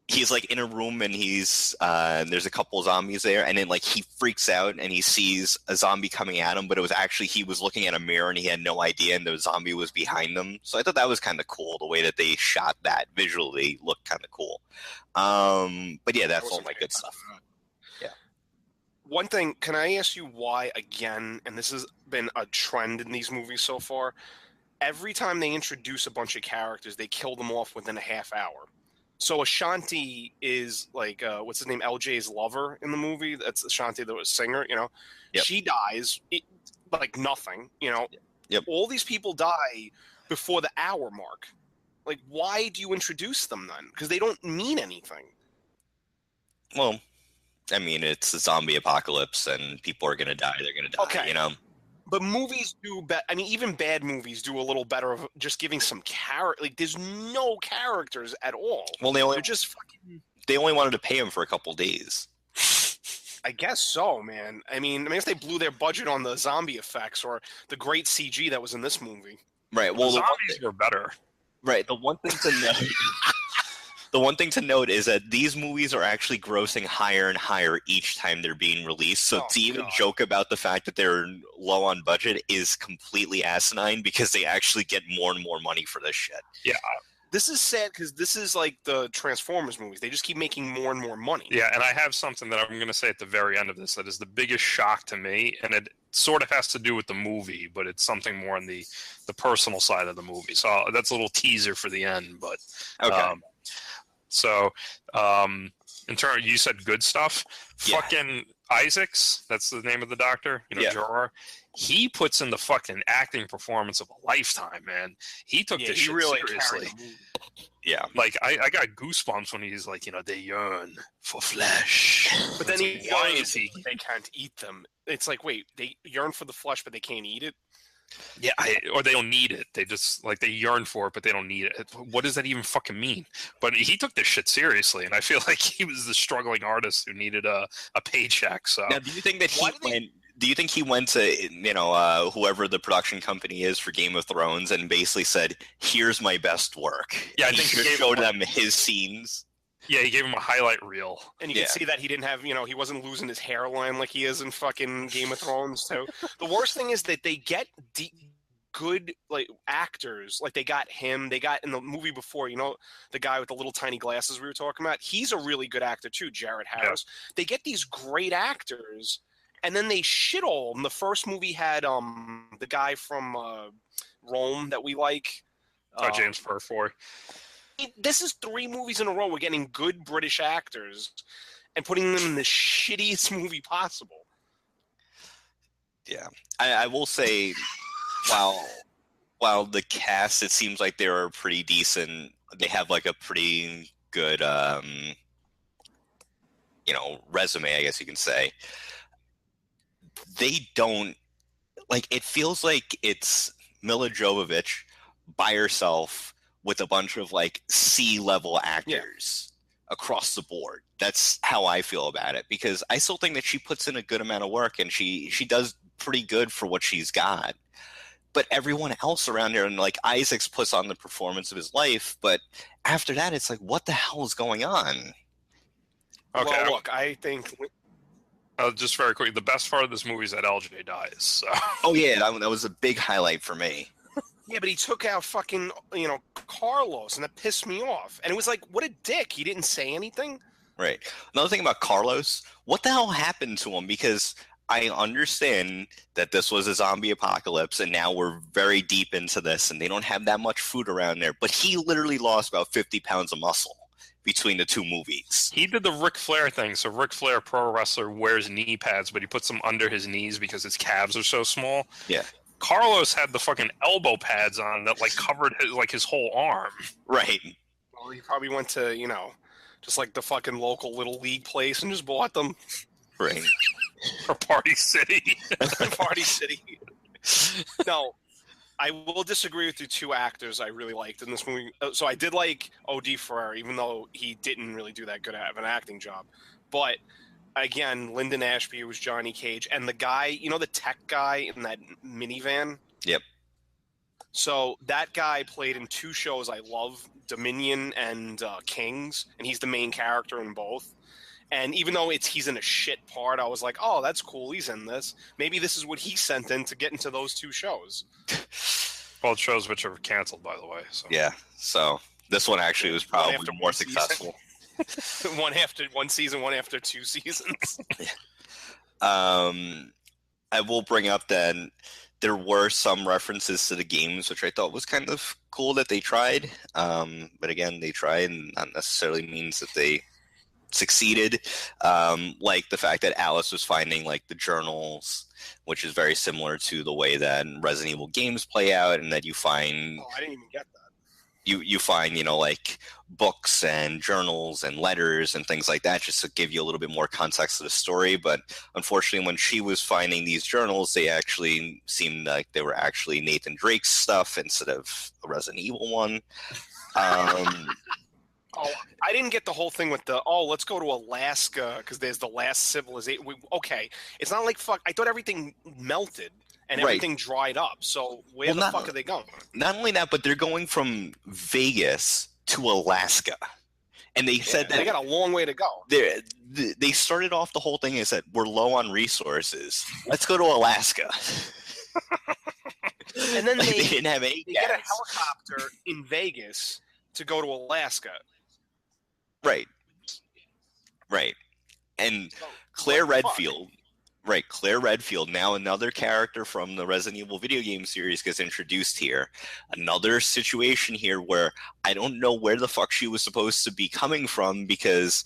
He's like in a room and he's there's a couple zombies there, and then like he freaks out and he sees a zombie coming at him, but it was actually he was looking at a mirror and he had no idea, and the zombie was behind them. So I thought that was kind of cool. The way that they shot that visually looked kind of cool. But yeah, that's all my good stuff. Yeah. One thing, can I ask you why again? And this has been a trend in these movies so far. Every time they introduce a bunch of characters, they kill them off within a half hour. So Ashanti is like, what's his name? LJ's lover in the movie. That's Ashanti, the singer, Yep. She dies, like nothing, Yep. All these people die before the hour mark. Like, why do you introduce them then? Because they don't mean anything. Well, I mean, it's a zombie apocalypse and people are going to die. They're going to die, Okay. But movies do even bad movies do a little better of just giving some character. Like, there's no characters at all. Well, they're just fucking. They only wanted to pay him for a couple days. I guess so, man. I guess they blew their budget on the zombie effects or the great CG that was in this movie. Right. Well, the zombies were better. Right. The one thing to note. The one thing to note is that these movies are actually grossing higher and higher each time they're being released. So to even joke about the fact that they're low on budget is completely asinine because they actually get more and more money for this shit. Yeah. This is sad because this is like the Transformers movies. They just keep making more and more money. Yeah, and I have something that I'm going to say at the very end of this that is the biggest shock to me, and it sort of has to do with the movie, but it's something more on the personal side of the movie. So that's a little teaser for the end. But okay. So, in terms, you said good stuff. Yeah. Fucking Isaacs, that's the name of the doctor. Yeah. Jorah. He puts in the fucking acting performance of a lifetime, man. He took this shit really seriously. Yeah. Like I got goosebumps when he's like, they yearn for flesh. But then why is he? They can't eat them. It's like, wait, they yearn for the flesh, but they can't eat it. Yeah, or they don't need it. They just they yearn for it, but they don't need it. What does that even fucking mean? But he took this shit seriously, and I feel like he was the struggling artist who needed a paycheck. So now, do you think that do you think he went to whoever the production company is for Game of Thrones and basically said, "Here's my best work"? Yeah, I he think just showed them his scenes. Yeah, he gave him a highlight reel. And you can see that he didn't have, he wasn't losing his hairline like he is in fucking Game of Thrones, too. The worst thing is that they get good, actors. Like, they got him. They got, in the movie before, the guy with the little tiny glasses we were talking about. He's a really good actor, too, Jared Harris. Yeah. They get these great actors, and then they shit all them. The first movie had the guy from Rome that we like. James Purfoy. this is 3 movies in a row we're getting good British actors and putting them in the shittiest movie possible. Yeah, I will say, while the cast, it seems like they're pretty decent. They have like a pretty good, resume, I guess you can say. They don't like. It feels like it's Mila Jovovich by herself with a bunch of like C-level actors across the board. That's how I feel about it, because I still think that she puts in a good amount of work, and she does pretty good for what she's got. But everyone else around here, and like Isaacs puts on the performance of his life, but after that, it's like, what the hell is going on? Okay, Well, look, I think just very quickly, the best part of this movie is that LJ dies. So. Oh yeah, that was a big highlight for me. yeah, but he took out fucking Carlos, and that pissed me off. And it was like, what a dick! He didn't say anything. Right. Another thing about Carlos, what the hell happened to him? Because I understand that this was a zombie apocalypse, and now we're very deep into this, and they don't have that much food around there. But he literally lost about 50 pounds of muscle between the 2 movies. He did the Ric Flair thing. So Ric Flair, pro wrestler, wears knee pads, but he puts them under his knees because his calves are so small. Yeah. Carlos had the fucking elbow pads on that like covered his whole arm. Right. Well, he probably went to just like the fucking local little league place and just bought them. Right. Or Party City. Party City. No, I will disagree with you. 2 actors I really liked in this movie. So I did like O.D. Ferrer, even though he didn't really do that good of an acting job. But again, Lyndon Ashby was Johnny Cage, and the guy, the tech guy in that minivan. Yep. So that guy played in 2 shows I love, Dominion and Kings, and he's the main character in both. And even though he's in a shit part, I was like, oh, that's cool, he's in this. Maybe this is what he sent in to get into those 2 shows. Both shows which are canceled, by the way. So. Yeah. So this one actually was probably more successful. One after 1 season, one after 2 seasons. I will bring up that there were some references to the games, which I thought was kind of cool that they tried. But again, they tried, and not necessarily means that they succeeded. Like the fact that Alice was finding like the journals, which is very similar to the way that Resident Evil games play out, and that you find. Oh, I didn't even get that. You find, like books and journals and letters and things like that, just to give you a little bit more context to the story. But unfortunately, when she was finding these journals, they actually seemed like they were actually Nathan Drake's stuff instead of a Resident Evil one. Oh, I didn't get the whole thing with let's go to Alaska because there's the last civilization. Okay, it's not like fuck. I thought everything melted and everything dried up. So where the fuck are they going? Not only that, but they're going from Vegas to Alaska. And they said that they got a long way to go. They started off the whole thing and said, we're low on resources. Let's go to Alaska. And then they didn't have any they get a helicopter in Vegas to go to Alaska. Right. And Claire Redfield. Right, Claire Redfield, now another character from the Resident Evil video game series, gets introduced here. Another situation here where I don't know where the fuck she was supposed to be coming from, because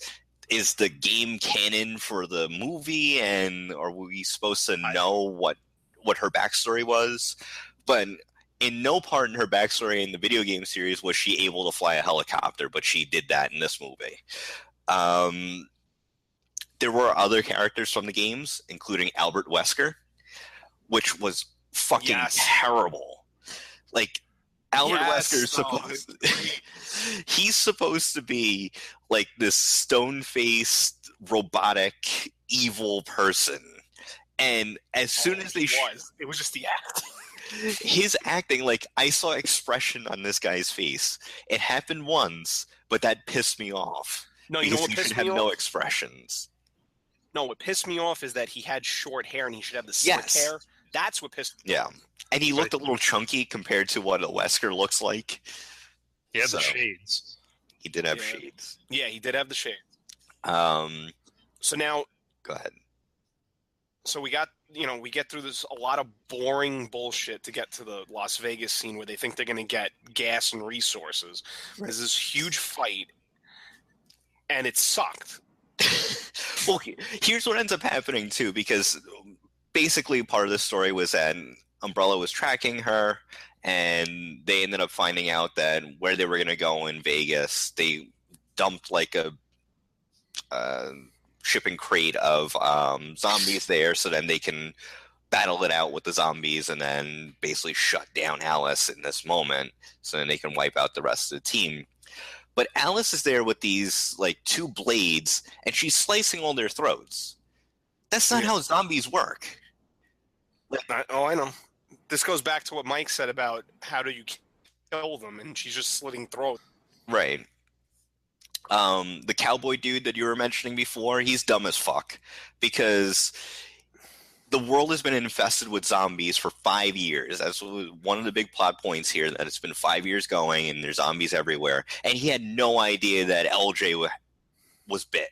is the game canon for the movie, and are we supposed to know what her backstory was? But in no part in her backstory in the video game series was she able to fly a helicopter, but she did that in this movie. There were other characters from the games, including Albert Wesker, which was fucking terrible. Like, Albert Wesker is he's supposed to be like this stone-faced, robotic, evil person. And as soon as they... It was just the act. His acting, like, I saw expression on this guy's face. It happened once, but that pissed me off. No, you know what pissed me off? No expressions. No, what pissed me off is that he had short hair and he should have the slick hair. That's what pissed me off. And he looked a little chunky compared to what a Wesker looks like. He had the shades. He did have shades. Yeah, he did have the shades. So now... Go ahead. So we get through this a lot of boring bullshit to get to the Las Vegas scene where they think they're going to get gas and resources. Right. There's this huge fight, and it sucked. Well, here's what ends up happening too, because basically part of the story was that Umbrella was tracking her, and they ended up finding out that where they were going to go in Vegas, they dumped like a shipping crate of zombies there, so then they can battle it out with the zombies and then basically shut down Alice in this moment, so then they can wipe out the rest of the team. But Alice is there with these like 2 blades, and she's slicing all their throats. That's not how zombies work. I know. This goes back to what Mike said about how do you kill them, and she's just slitting throats. Right. The cowboy dude that you were mentioning before, he's dumb as fuck, because the world has been infested with zombies for 5 years. That's one of the big plot points here, that it's been 5 years going and there's zombies everywhere. And he had no idea that LJ was bit.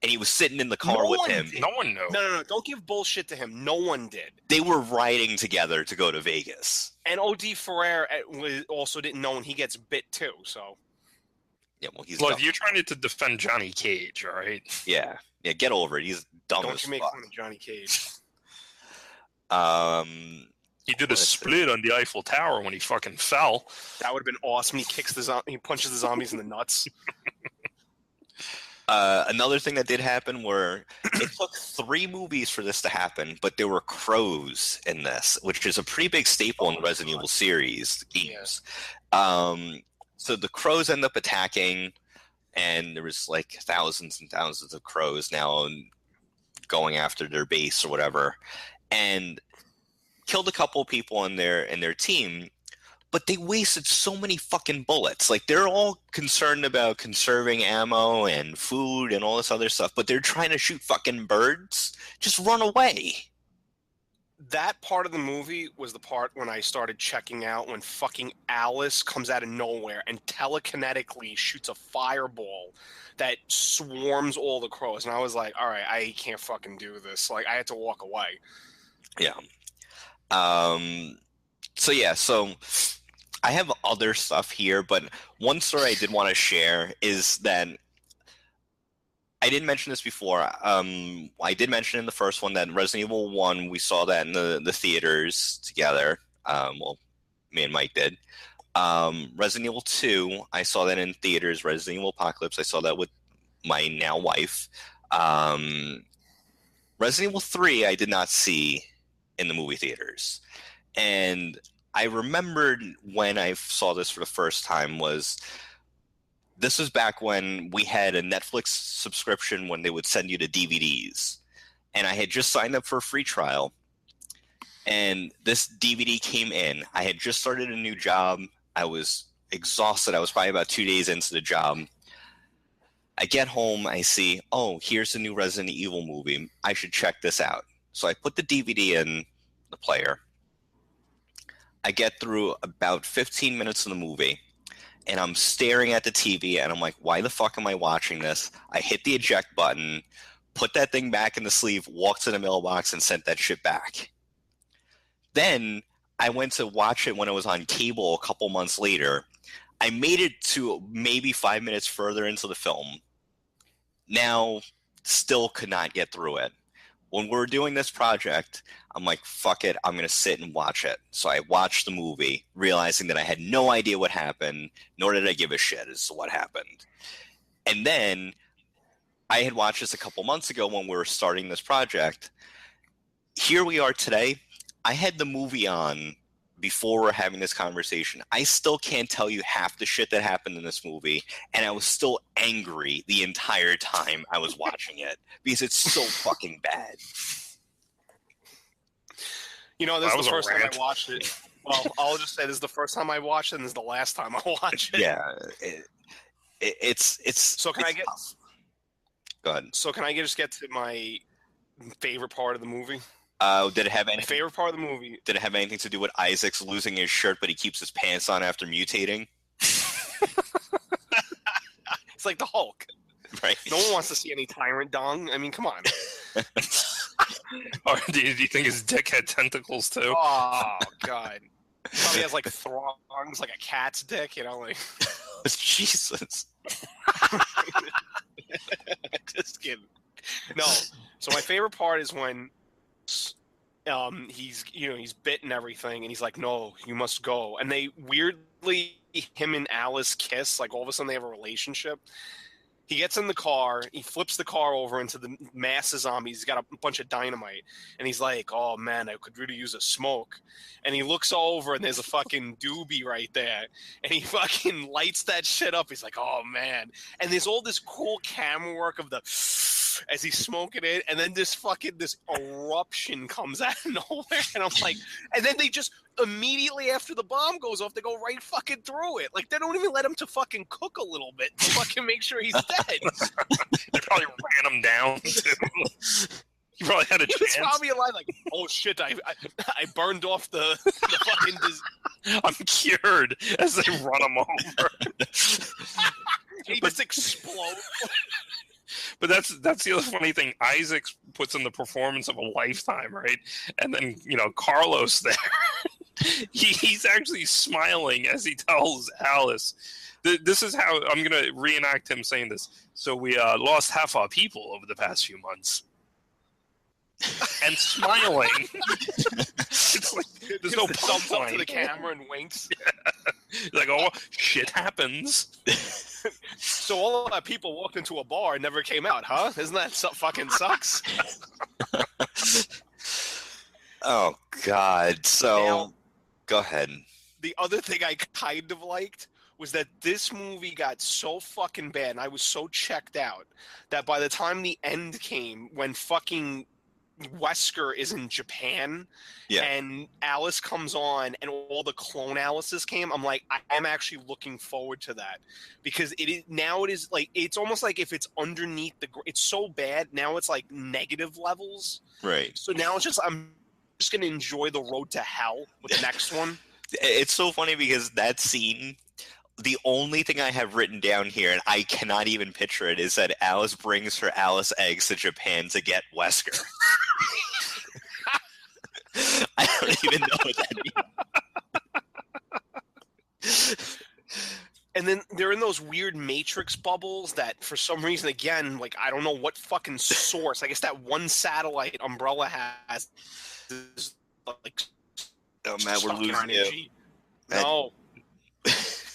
And he was sitting in the car with him. No one knows. No. Don't give bullshit to him. No one did. They were riding together to go to Vegas. And O.D. Ferrer also didn't know, and he gets bit too, so. Yeah, well, he's Look, dumb. you're trying to defend Johnny Cage, all right? Yeah, get over it. He's dumb as fuck. Don't you make fun of Johnny Cage. He did a split on the Eiffel Tower when he fucking fell. That would have been awesome. He punches the zombies in the nuts. Another thing that did happen were it took 3 movies for this to happen, but there were crows in this, which is a pretty big staple in the Resident Evil series games. So the crows end up attacking, and there was like thousands and thousands of crows now going after their base or whatever, and killed a couple of people in their team. But they wasted so many fucking bullets. Like, they're all concerned about conserving ammo and food and all this other stuff, but they're trying to shoot fucking birds. Just run away. That part of the movie was the part when I started checking out when fucking Alice comes out of nowhere and telekinetically shoots a fireball that swarms all the crows. And I was like, all right, I can't fucking do this. Like, I had to walk away. Yeah. So I have other stuff here, but one story I did want to share is that I didn't mention this before. I did mention in the first one that Resident Evil 1, we saw that in the theaters together. Well, me and Mike did. Resident Evil 2, I saw that in theaters. Resident Evil Apocalypse, I saw that with my now wife. Resident Evil 3, I did not see in the movie theaters. And I remembered when I saw this for the first time this was back when we had a Netflix subscription when they would send you the DVDs. And I had just signed up for a free trial. And this DVD came in. I had just started a new job. I was exhausted. I was probably about 2 days into the job. I get home. I see, oh, here's the new Resident Evil movie. I should check this out. So I put the DVD in the player. I get through about 15 minutes of the movie, and I'm staring at the TV, and I'm like, why the fuck am I watching this? I hit the eject button, put that thing back in the sleeve, walked to the mailbox, and sent that shit back. Then I went to watch it when it was on cable a couple months later. I made it to maybe 5 minutes further into the film. Now, still could not get through it. When we were doing this project, I'm like, fuck it, I'm going to sit and watch it. So I watched the movie, realizing that I had no idea what happened, nor did I give a shit as to what happened. And then I had watched this a couple months ago when we were starting this project. Here we are today. I had the movie on before we're having this conversation. I still can't tell you half the shit that happened in this movie, and I was still angry the entire time I was watching it because it's so fucking bad. You know, this is the first time I watched it. Well, I'll just say this is the first time I watched it, and this is the last time I watch it. Yeah, it's. So can I get? Tough. Go ahead. So can I just get to my favorite part of the movie? Did it have any favorite part of the movie? Did it have anything to do with Isaac's losing his shirt, but he keeps his pants on after mutating? It's like the Hulk, right? No one wants to see any tyrant dong. I mean, come on. Or do you think his dick had tentacles too? Oh god. Probably has like throngs, like a cat's dick, like. Jesus. Just kidding. No. So my favorite part is when he's bit and everything, and he's like, "No, you must go." And they weirdly, him and Alice kiss. Like all of a sudden, they have a relationship. He gets in the car. He flips the car over into the mass of zombies. He's got a bunch of dynamite, and he's like, "Oh man, I could really use a smoke." And he looks over, and there's a fucking doobie right there, and he fucking lights that shit up. He's like, "Oh man!" And there's all this cool camera work of the as he's smoking it, and then this eruption comes out of nowhere, and I'm like, and then they just immediately after the bomb goes off, they go right fucking through it. Like they don't even let him to fucking cook a little bit to fucking make sure he's dead. They probably ran him down too. He probably had a chance. He's probably alive. Like, oh shit, I burned off the fucking. I'm cured as they run him over. He just explodes. But that's the other funny thing. Isaac puts in the performance of a lifetime, right? And then Carlos there, he's actually smiling as he tells Alice, "This is how I'm gonna reenact him saying this." So we lost half our people over the past few months, and smiling. It's like there's no thumbs up to the camera and winks. Yeah. Like, oh, shit happens. So all of that people walked into a bar and never came out, huh? Isn't that fucking sucks? Oh God. So Now, go ahead. The other thing I kind of liked was that this movie got so fucking bad and I was so checked out that by the time the end came, when fucking Wesker is in Japan and Alice comes on and all the clone Alices came, I'm like, I'm actually looking forward to that because it's almost like if it's underneath it's so bad now it's like negative levels, right? So now I'm just gonna enjoy the road to hell with the next one. It's so funny because that scene, the only thing I have written down here, and I cannot even picture it, is that Alice brings her Alice eggs to Japan to get Wesker. I don't even know what that means. And then they're in those weird Matrix bubbles that, for some reason, again, like I don't know what fucking source. I guess that one satellite Umbrella has. Is like, oh man, we're losing you. No.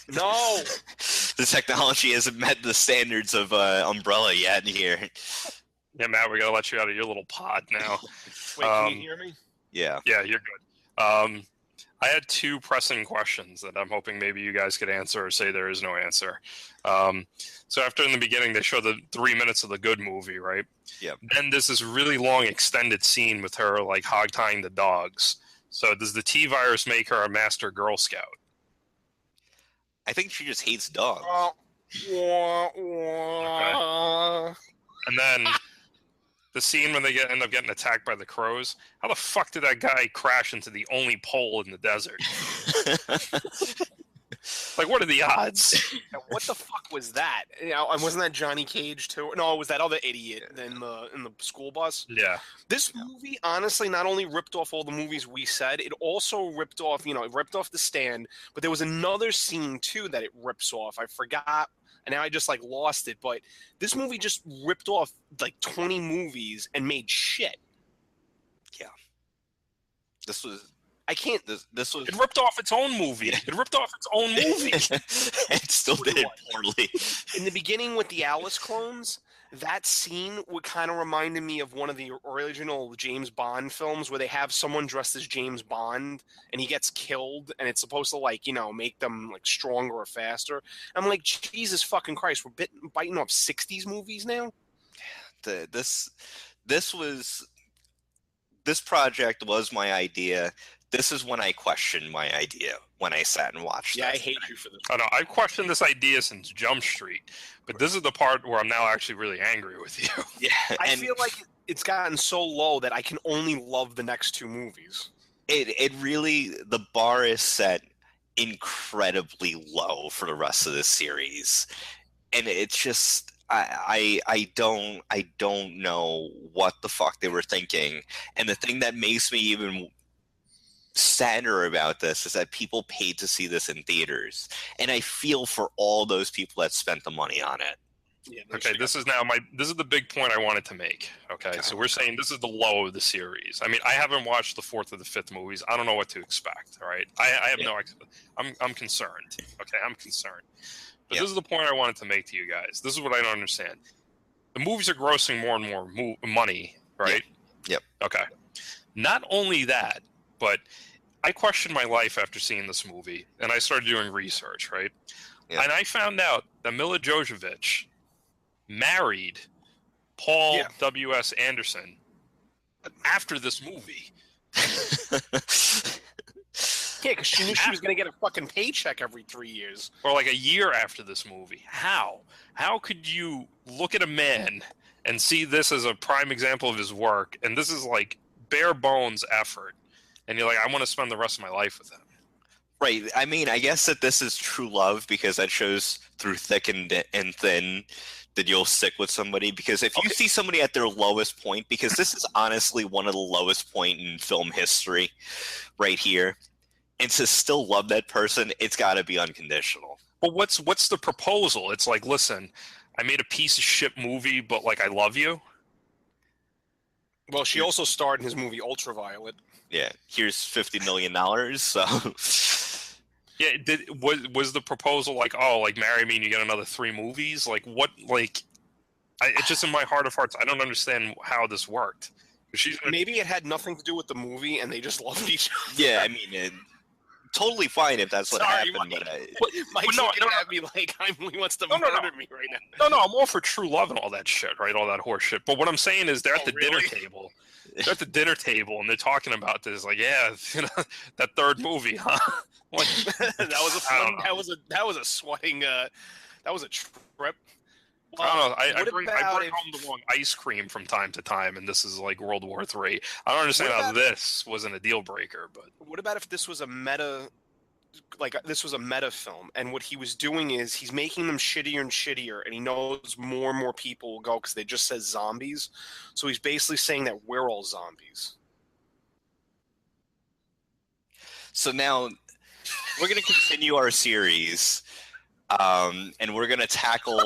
No. The technology hasn't met the standards of Umbrella yet here. Yeah, Matt, we gotta let you out of your little pod now. Wait, can you hear me? Yeah. Yeah, you're good. I had two pressing questions that I'm hoping maybe you guys could answer or say there is no answer. So after in the beginning they show the 3 minutes of the good movie, right? Yeah. Then there's this really long extended scene with her like hog tying the dogs. So does the T-virus make her a master Girl Scout? I think she just hates dogs. Okay. And then the scene when they end up getting attacked by the crows. How the fuck did that guy crash into the only pole in the desert? Like, what are the odds? What the fuck was that? Wasn't that Johnny Cage too? No, it was that other idiot in the school bus. Yeah. This movie honestly not only ripped off all the movies we said, it also ripped off, it ripped off The Stand, but there was another scene too that it rips off. I forgot, and now I just like lost it, but this movie just ripped off like 20 movies and made shit. Yeah. This was This was. It ripped off its own movie. It ripped off its own movie. It still did it poorly. In the beginning with the Alice clones, that scene would kind of reminded me of one of the original James Bond films where they have someone dressed as James Bond and he gets killed and it's supposed to make them like stronger or faster. I'm like, Jesus fucking Christ, we're biting off 60s movies now? This project was my idea. This is when I questioned my idea when I sat and watched. Yeah, I hate you for this. I know. I've questioned this idea since Jump Street, but this is the part where I'm now actually really angry with you. Yeah, I feel like it's gotten so low that I can only love the next two movies. It really, the bar is set incredibly low for the rest of the series, and it's just I don't know what the fuck they were thinking. And the thing that makes me even sadder about this is that people paid to see this in theaters, and I feel for all those people that spent the money on it. Yeah, Okay, this is the big point I wanted to make. Okay, so we're saying this is the low of the series. I mean, I haven't watched the fourth or the fifth movies. I don't know what to expect. All right, I have no. I'm concerned. Okay, I'm concerned. But this is the point I wanted to make to you guys. This is what I don't understand. The movies are grossing more and more money, right? Yep. Okay. Not only that, but I questioned my life after seeing this movie, and I started doing research, right? Yeah. And I found out that Mila Jovovich married Paul W.S. Anderson after this movie. Yeah, because she knew she was going to get a fucking paycheck every 3 years. Or like a year after this movie. How? How could you look at a man and see this as a prime example of his work, and this is like bare bones effort, and you're like, I want to spend the rest of my life with him? Right. I mean, I guess that this is true love because that shows through thick and thin that you'll stick with somebody. Because if you see somebody at their lowest point, because this is honestly one of the lowest point in film history right here, and to still love that person, it's got to be unconditional. But what's the proposal? It's like, listen, I made a piece of shit movie, but like I love you. Well, she also starred in his movie Ultraviolet. Yeah, here's $50 million. So, yeah, was the proposal like, oh, like marry me and you get another 3 movies? Like what? Like, it's just in my heart of hearts, I don't understand how this worked. Maybe it had nothing to do with the movie, and they just loved each other. Yeah, I mean, totally fine if that's what happened. Mike's looking at me like he wants to murder me right now. No, I'm all for true love and all that shit, right? All that horse shit. But what I'm saying is they're at the dinner table. They're at the dinner table and they're talking about this. Like, yeah, you know, that third movie, huh? Like, that was a fun. That was a sweating. That was a trip. I don't know. I bring home the wrong ice cream from time to time, and this is like World War III. I don't understand how this wasn't a deal breaker. But what about if this was a meta, like this was a meta film, and what he was doing is he's making them shittier and shittier, and he knows more and more people will go because they just says zombies. So he's basically saying that we're all zombies. So now we're going to continue our series, and we're going to tackle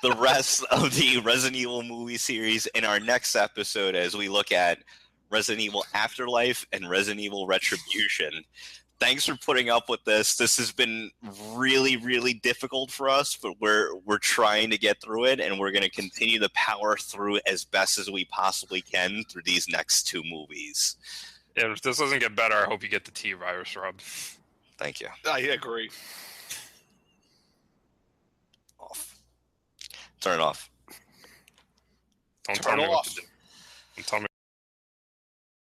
the rest of the Resident Evil movie series in our next episode as we look at Resident Evil Afterlife and Resident Evil Retribution. Thanks for putting up with this. This has been really, really difficult for us, but we're trying to get through it, and we're going to continue to power through as best as we possibly can through these next 2 movies. Yeah, if this doesn't get better, I hope you get the T-virus, Rob. Thank you. I agree. Off. Turn it off. Don't tell me what to do. Don't tell me.